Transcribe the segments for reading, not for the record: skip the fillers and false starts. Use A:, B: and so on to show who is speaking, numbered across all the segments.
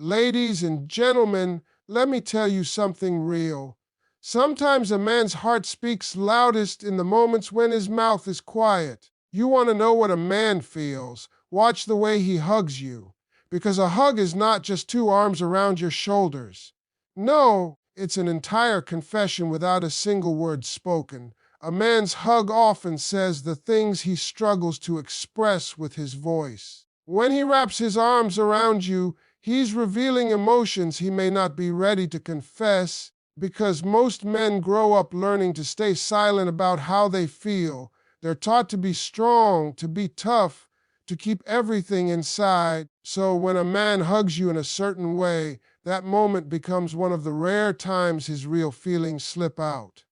A: Ladies and gentlemen, let me tell you something real. Sometimes a man's heart speaks loudest in the moments when his mouth is quiet. You want to know what a man feels? Watch the way he hugs you. Because a hug is not just two arms around your shoulders. No, it's an entire confession without a single word spoken. A man's hug often says the things he struggles to express with his voice. When he wraps his arms around you, he's revealing emotions he may not be ready to confess, because most men grow up learning to stay silent about how they feel. They're taught to be strong, to be tough, to keep everything inside. So when a man hugs you in a certain way, that moment becomes one of the rare times his real feelings slip out.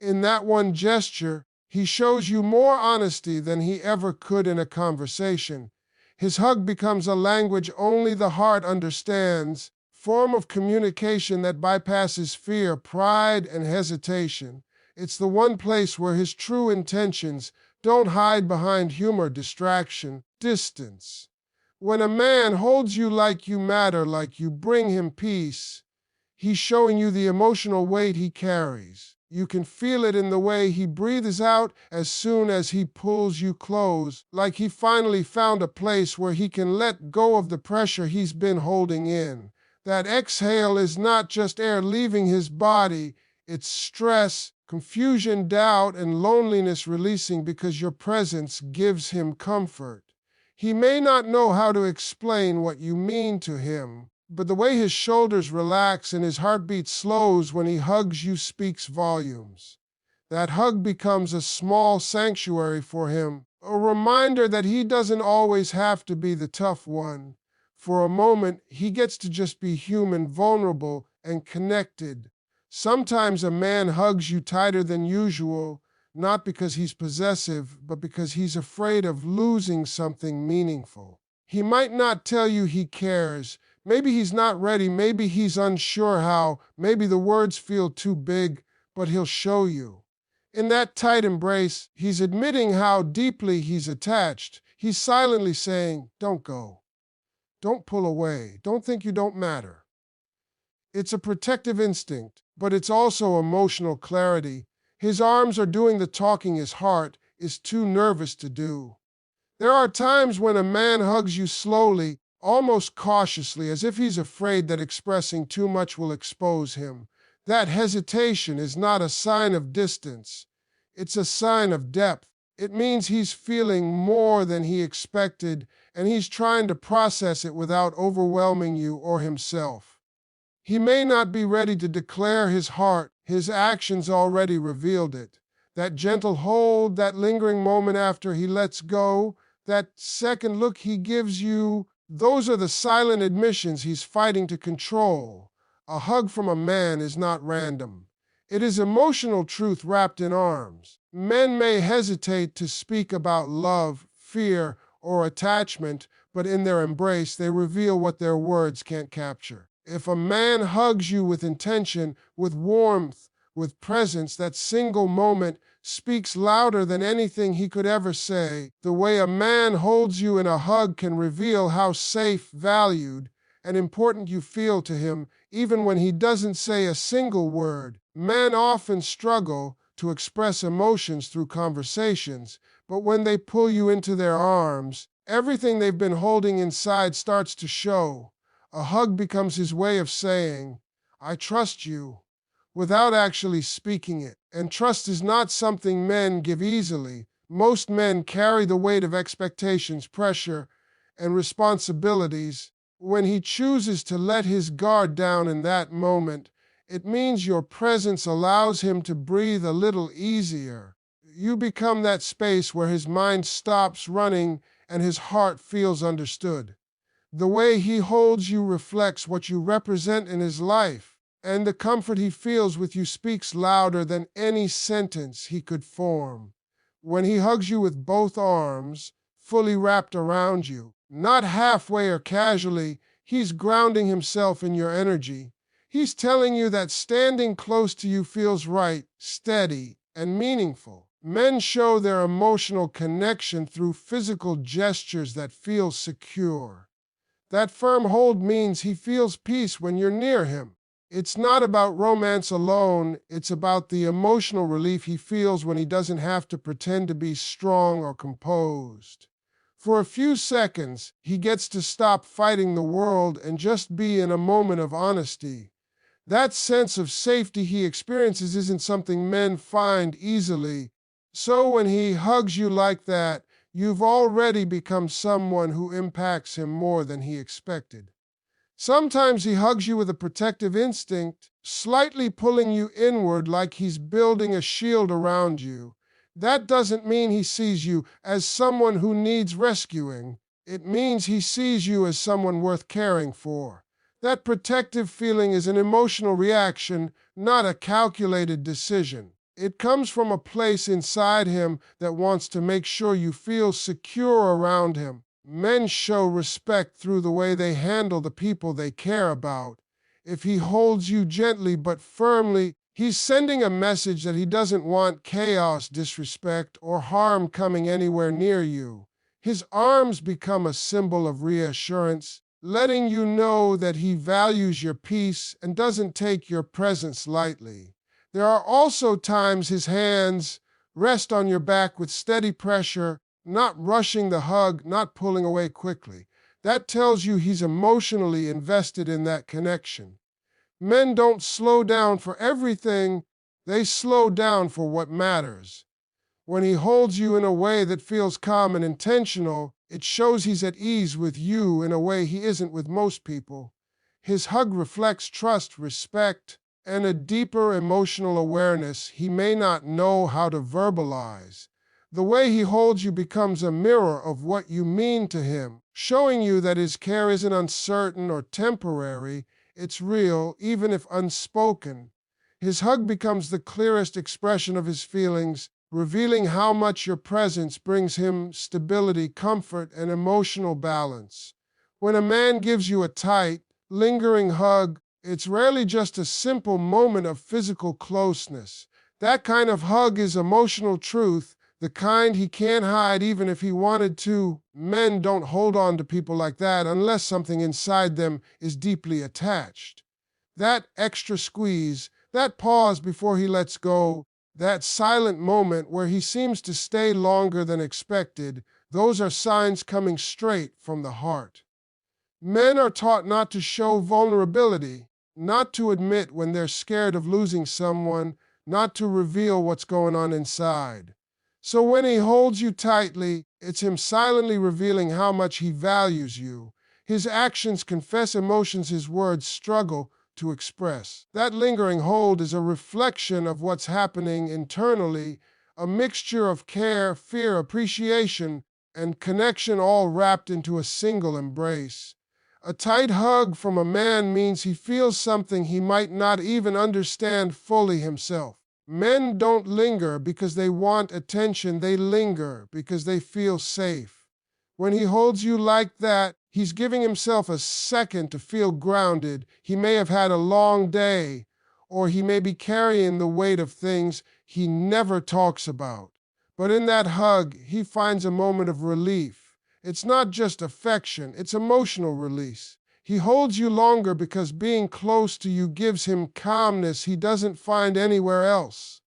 A: In that one gesture, he shows you more honesty than he ever could in a conversation. His hug becomes a language only the heart understands, form of communication that bypasses fear, pride, and hesitation. It's the one place where his true intentions don't hide behind humor, distraction, distance. When a man holds you like you matter, like you bring him peace, he's showing you the emotional weight he carries. You can feel it in the way he breathes out as soon as he pulls you close, like he finally found a place where he can let go of the pressure he's been holding in. That exhale is not just air leaving his body, it's stress, confusion, doubt, and loneliness releasing because your presence gives him comfort. He may not know how to explain what you mean to him, but the way his shoulders relax and his heartbeat slows when he hugs you speaks volumes. That hug becomes a small sanctuary for him, a reminder that he doesn't always have to be the tough one. For a moment, he gets to just be human, vulnerable, and connected. Sometimes a man hugs you tighter than usual, not because he's possessive, but because he's afraid of losing something meaningful. He might not tell you he cares. Maybe he's not ready, maybe he's unsure how, maybe the words feel too big, but he'll show you. In that tight embrace, he's admitting how deeply he's attached. He's silently saying, "Don't go. Don't pull away. Don't think you don't matter." It's a protective instinct, but it's also emotional clarity. His arms are doing the talking his heart is too nervous to do. There are times when a man hugs you slowly, almost cautiously, as if he's afraid that expressing too much will expose him. That hesitation is not a sign of distance. It's a sign of depth. It means he's feeling more than he expected, and he's trying to process it without overwhelming you or himself. He may not be ready to declare his heart. His actions already revealed it. That gentle hold, that lingering moment after he lets go, that second look he gives you, those are the silent admissions he's fighting to control. A hug from a man is not random. It is emotional truth wrapped in arms. Men may hesitate to speak about love, fear, or attachment, but in their embrace they reveal what their words can't capture. If a man hugs you with intention, with warmth, with presence, that single moment speaks louder than anything he could ever say. The way a man holds you in a hug can reveal how safe, valued, and important you feel to him, even when he doesn't say a single word. Men often struggle to express emotions through conversations, but when they pull you into their arms, everything they've been holding inside starts to show. A hug becomes his way of saying, "I trust you," without actually speaking it. And trust is not something men give easily. Most men carry the weight of expectations, pressure, and responsibilities. When he chooses to let his guard down in that moment, it means your presence allows him to breathe a little easier. You become that space where his mind stops running and his heart feels understood. The way he holds you reflects what you represent in his life, and the comfort he feels with you speaks louder than any sentence he could form. When he hugs you with both arms, fully wrapped around you, not halfway or casually, he's grounding himself in your energy. He's telling you that standing close to you feels right, steady, and meaningful. Men show their emotional connection through physical gestures that feel secure. That firm hold means he feels peace when you're near him. It's not about romance alone, it's about the emotional relief he feels when he doesn't have to pretend to be strong or composed. For a few seconds, he gets to stop fighting the world and just be in a moment of honesty. That sense of safety he experiences isn't something men find easily. So when he hugs you like that, you've already become someone who impacts him more than he expected. Sometimes he hugs you with a protective instinct, slightly pulling you inward like he's building a shield around you. That doesn't mean he sees you as someone who needs rescuing. It means he sees you as someone worth caring for. That protective feeling is an emotional reaction, not a calculated decision. It comes from a place inside him that wants to make sure you feel secure around him. Men show respect through the way they handle the people they care about. If he holds you gently but firmly, he's sending a message that he doesn't want chaos, disrespect, or harm coming anywhere near you. His arms become a symbol of reassurance, letting you know that he values your peace and doesn't take your presence lightly. There are also times his hands rest on your back with steady pressure, not rushing the hug, not pulling away quickly. That tells you he's emotionally invested in that connection. Men don't slow down for everything, they slow down for what matters. When he holds you in a way that feels calm and intentional, it shows he's at ease with you in a way he isn't with most people. His hug reflects trust, respect, and a deeper emotional awareness he may not know how to verbalize. The way he holds you becomes a mirror of what you mean to him, showing you that his care isn't uncertain or temporary, it's real, even if unspoken. His hug becomes the clearest expression of his feelings, revealing how much your presence brings him stability, comfort, and emotional balance. When a man gives you a tight, lingering hug, it's rarely just a simple moment of physical closeness. That kind of hug is emotional truth, the kind he can't hide even if he wanted to. Men don't hold on to people like that unless something inside them is deeply attached. That extra squeeze, that pause before he lets go, that silent moment where he seems to stay longer than expected, those are signs coming straight from the heart. Men are taught not to show vulnerability, not to admit when they're scared of losing someone, not to reveal what's going on inside. So when he holds you tightly, it's him silently revealing how much he values you. His actions confess emotions his words struggle to express. That lingering hold is a reflection of what's happening internally, a mixture of care, fear, appreciation, and connection all wrapped into a single embrace. A tight hug from a man means he feels something he might not even understand fully himself. Men don't linger because they want attention, they linger because they feel safe. When he holds you like that, he's giving himself a second to feel grounded. He may have had a long day, or he may be carrying the weight of things he never talks about. But in that hug, he finds a moment of relief. It's not just affection, it's emotional release. He holds you longer because being close to you gives him calmness he doesn't find anywhere else.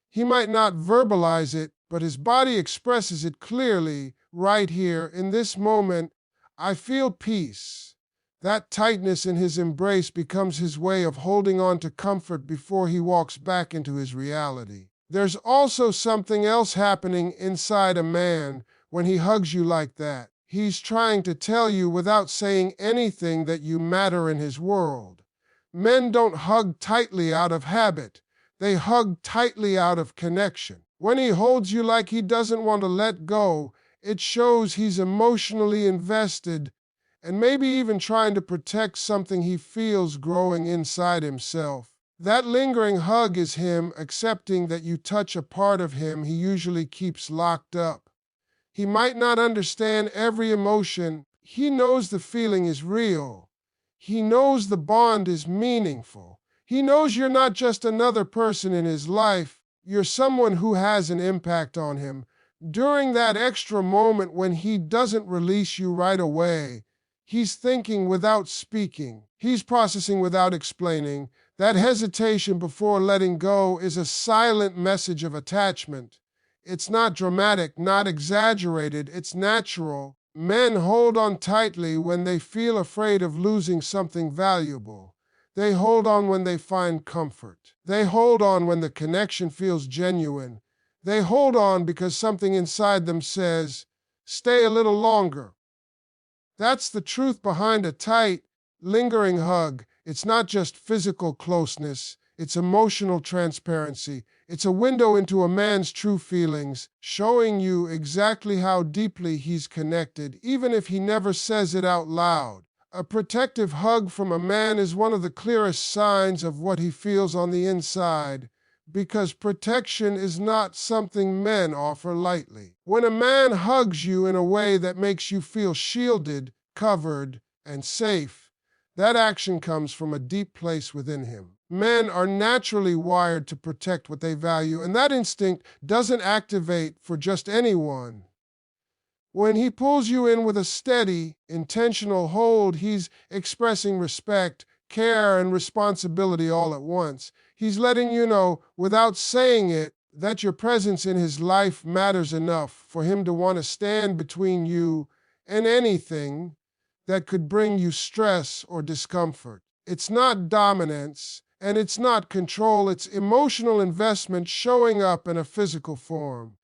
A: He might not verbalize it, but his body expresses it clearly. Right here, in this moment, I feel peace. That tightness in his embrace becomes his way of holding on to comfort before he walks back into his reality. There's also something else happening inside a man when he hugs you like that. He's trying to tell you without saying anything that you matter in his world. Men don't hug tightly out of habit. They hug tightly out of connection. When he holds you like he doesn't want to let go, it shows he's emotionally invested and maybe even trying to protect something he feels growing inside himself. That lingering hug is him accepting that you touch a part of him he usually keeps locked up. He might not understand every emotion. He knows the feeling is real. He knows the bond is meaningful. He knows you're not just another person in his life. You're someone who has an impact on him. During that extra moment when he doesn't release you right away, He's thinking without speaking. He's processing without explaining. That hesitation before letting go is a silent message of attachment. It's not dramatic, not exaggerated, it's natural. Men hold on tightly when they feel afraid of losing something valuable. They hold on when they find comfort. They hold on when the connection feels genuine. They hold on because something inside them says, stay a little longer. That's the truth behind a tight, lingering hug. It's not just physical closeness, it's emotional transparency. It's a window into a man's true feelings, showing you exactly how deeply he's connected, even if he never says it out loud. A protective hug from a man is one of the clearest signs of what he feels on the inside, because protection is not something men offer lightly. When a man hugs you in a way that makes you feel shielded, covered, and safe, that action comes from a deep place within him. Men are naturally wired to protect what they value, and that instinct doesn't activate for just anyone. When he pulls you in with a steady, intentional hold, he's expressing respect, care, and responsibility all at once. He's letting you know, without saying it, that your presence in his life matters enough for him to want to stand between you and anything that could bring you stress or discomfort. It's not dominance, and it's not control, it's emotional investment showing up in a physical form.